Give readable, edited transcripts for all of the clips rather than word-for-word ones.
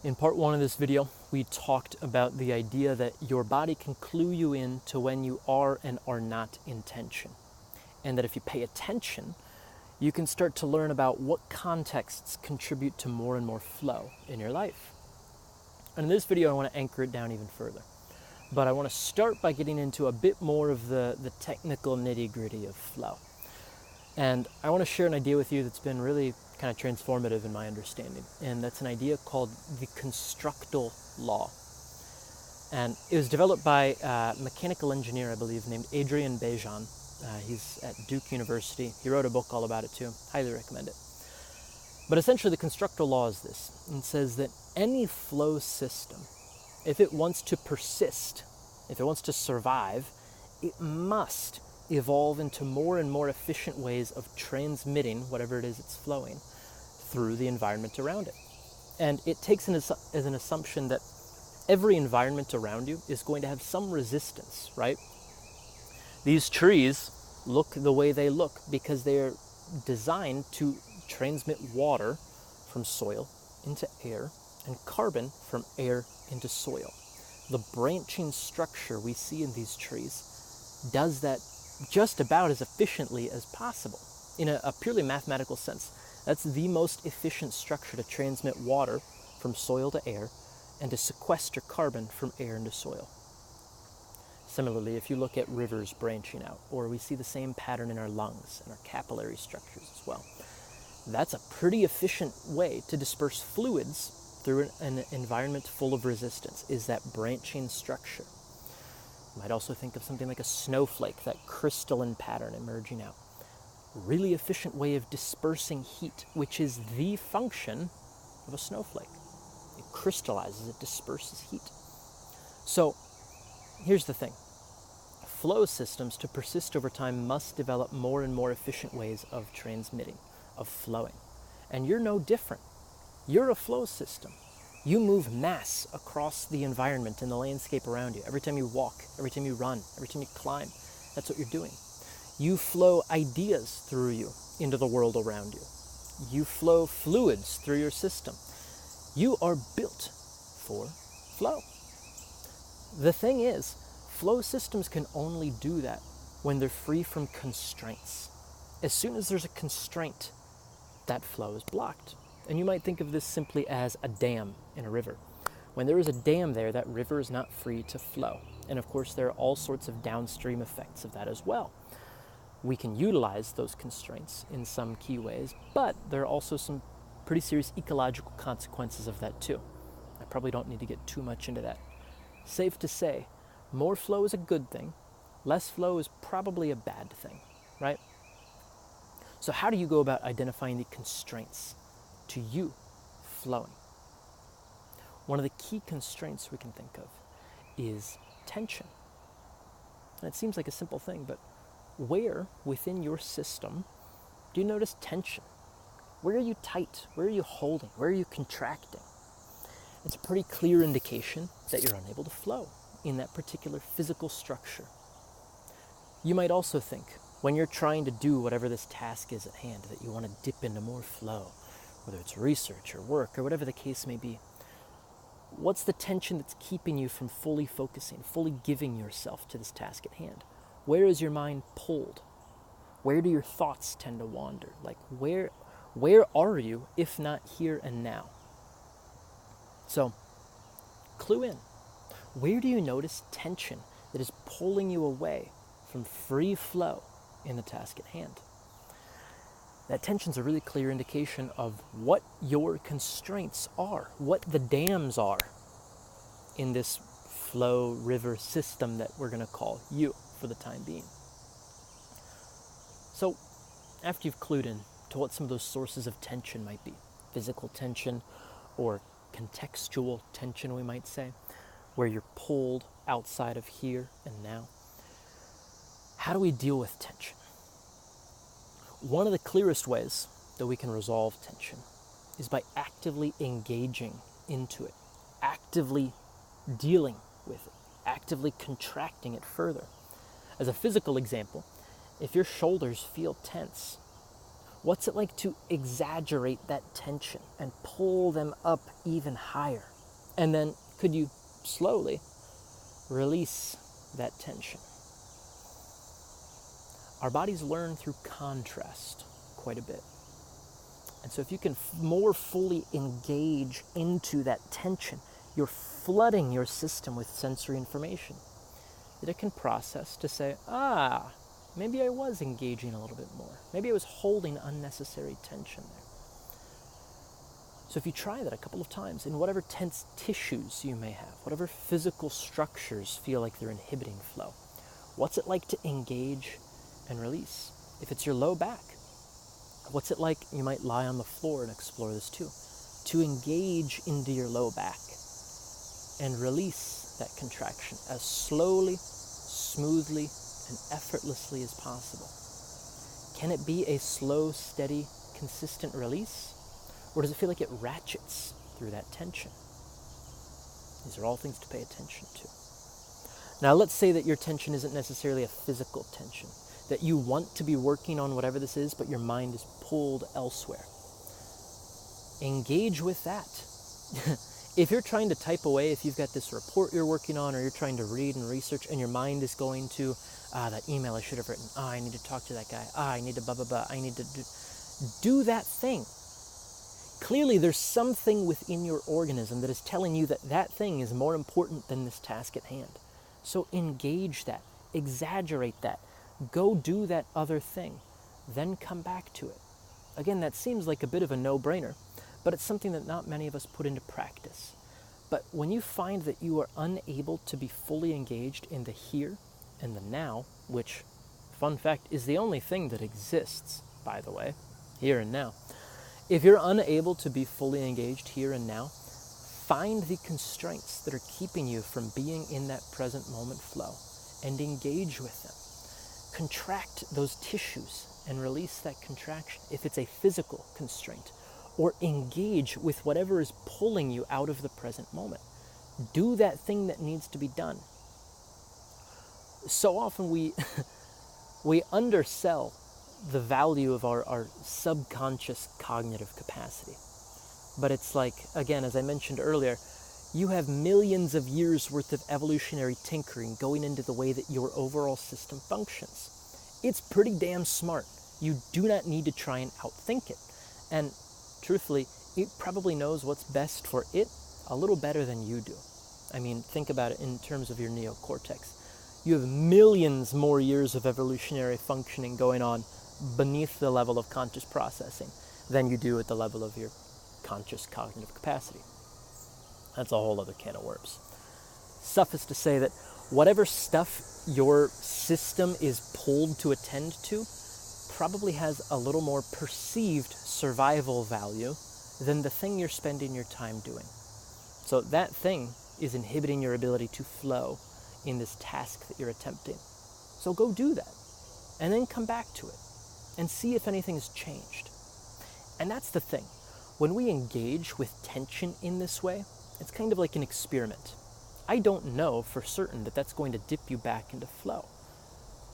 In part one of this video, we talked about the idea that your body can clue you in to when you are and are not in tension. And that if you pay attention, you can start to learn about what contexts contribute to more and more flow in your life. And in this video, I want to anchor it down even further. But I want to start by getting into a bit more of the technical nitty-gritty of flow. And I want to share an idea with you that's been really kind of transformative in my understanding. And that's an idea called the constructal law. And it was developed by a mechanical engineer, I believe, named Adrian Bejan. He's at Duke University. He wrote a book all about it too. Highly recommend it. But essentially the constructal law is this. It says that any flow system, if it wants to persist, if it wants to survive, it must evolve into more and more efficient ways of transmitting whatever it is it's flowing through the environment around it. And it takes as an assumption that every environment around you is going to have some resistance, right? These trees look the way they look because they are designed to transmit water from soil into air and carbon from air into soil. The branching structure we see in these trees does that just about as efficiently as possible. In a purely mathematical sense, that's the most efficient structure to transmit water from soil to air and to sequester carbon from air into soil. Similarly, if you look at rivers branching out, or we see the same pattern in our lungs and our capillary structures as well, that's a pretty efficient way to disperse fluids through an environment full of resistance, is that branching structure. You might also think of something like a snowflake, that crystalline pattern emerging out. Really efficient way of dispersing heat, which is the function of a snowflake. It crystallizes, it disperses heat. So here's the thing. Flow systems, to persist over time, must develop more and more efficient ways of transmitting, of flowing. And you're no different. You're a flow system. You move mass across the environment and the landscape around you. Every time you walk, every time you run, every time you climb, that's what you're doing. You flow ideas through you into the world around you. You flow fluids through your system. You are built for flow. The thing is, flow systems can only do that when they're free from constraints. As soon as there's a constraint, that flow is blocked. And you might think of this simply as a dam in a river. When there is a dam there, that river is not free to flow. And of course, there are all sorts of downstream effects of that as well. We can utilize those constraints in some key ways, but there are also some pretty serious ecological consequences of that too. I probably don't need to get too much into that. Safe to say, more flow is a good thing. Less flow is probably a bad thing, right? So how do you go about identifying the constraints to you flowing? One of the key constraints we can think of is tension. And it seems like a simple thing, but where within your system do you notice tension? Where are you tight? Where are you holding? Where are you contracting? It's a pretty clear indication that you're unable to flow in that particular physical structure. You might also think, when you're trying to do whatever this task is at hand, that you want to dip into more flow, whether it's research or work or whatever the case may be. What's the tension that's keeping you from fully focusing, fully giving yourself to this task at hand? Where is your mind pulled? Where do your thoughts tend to wander? Like where are you if not here and now? So, clue in. Where do you notice tension that is pulling you away from free flow in the task at hand? That tension's a really clear indication of what your constraints are, what the dams are in this flow river system that we're going to call you for the time being. So, after you've clued in to what some of those sources of tension might be, physical tension or contextual tension, we might say, where you're pulled outside of here and now, how do we deal with tension? One of the clearest ways that we can resolve tension is by actively engaging into it, actively dealing with it, actively contracting it further. As a physical example, if your shoulders feel tense, what's it like to exaggerate that tension and pull them up even higher? And then could you slowly release that tension? Our bodies learn through contrast quite a bit. And so if you can more fully engage into that tension, you're flooding your system with sensory information that it can process to say, maybe I was engaging a little bit more. Maybe I was holding unnecessary tension there. So if you try that a couple of times in whatever tense tissues you may have, whatever physical structures feel like they're inhibiting flow, what's it like to engage and release? If it's your low back, what's it like, you might lie on the floor and explore this too, to engage into your low back and release that contraction as slowly, smoothly, and effortlessly as possible. Can it be a slow, steady, consistent release? Or does it feel like it ratchets through that tension? These are all things to pay attention to. Now let's say that your tension isn't necessarily a physical tension, that you want to be working on whatever this is, but your mind is pulled elsewhere. Engage with that. If you're trying to type away, if you've got this report you're working on, or you're trying to read and research, and your mind is going to, that email I should have written, I need to talk to that guy, I need to blah, blah, blah, I need to do that thing. Clearly there's something within your organism that is telling you that that thing is more important than this task at hand. So engage that, exaggerate that, go do that other thing, then come back to it. Again, that seems like a bit of a no-brainer, but it's something that not many of us put into practice. But when you find that you are unable to be fully engaged in the here and the now, which, fun fact, is the only thing that exists, by the way, here and now. If you're unable to be fully engaged here and now, find the constraints that are keeping you from being in that present moment flow and engage with them. Contract those tissues and release that contraction if it's a physical constraint, or engage with whatever is pulling you out of the present moment. Do that thing that needs to be done. So often we undersell the value of our subconscious cognitive capacity. But it's like, again, as I mentioned earlier, you have millions of years worth of evolutionary tinkering going into the way that your overall system functions. It's pretty damn smart. You do not need to try and outthink it. And truthfully, it probably knows what's best for it a little better than you do. I mean, think about it in terms of your neocortex. You have millions more years of evolutionary functioning going on beneath the level of conscious processing than you do at the level of your conscious cognitive capacity. That's a whole other can of worms. Suffice to say that whatever stuff your system is pulled to attend to probably has a little more perceived survival value than the thing you're spending your time doing. So that thing is inhibiting your ability to flow in this task that you're attempting. So go do that, and then come back to it, and see if anything has changed. And that's the thing. When we engage with tension in this way, it's kind of like an experiment. I don't know for certain that that's going to dip you back into flow,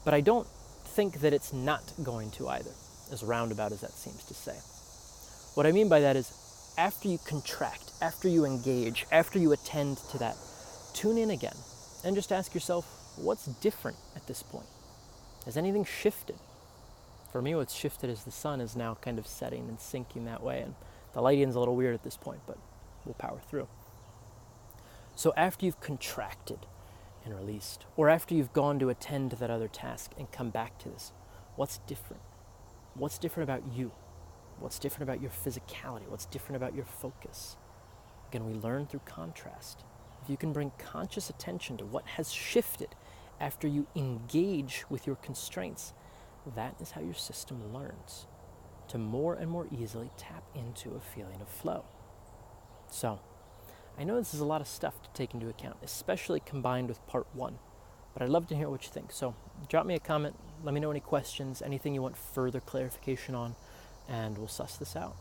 but I don't think that it's not going to either, as roundabout as that seems to say. What I mean by that is, after you contract, after you engage, after you attend to that, tune in again and just ask yourself, what's different at this point? Has anything shifted? For me, what's shifted is the sun is now kind of setting and sinking that way, and the lighting's a little weird at this point, but we'll power through. So after you've contracted and released, or after you've gone to attend to that other task and come back to this, what's different? What's different about you? What's different about your physicality? What's different about your focus? Again, we learn through contrast. If you can bring conscious attention to what has shifted after you engage with your constraints, that is how your system learns to more and more easily tap into a feeling of flow. So, I know this is a lot of stuff to take into account, especially combined with part one, but I'd love to hear what you think. So drop me a comment, let me know any questions, anything you want further clarification on, and we'll suss this out.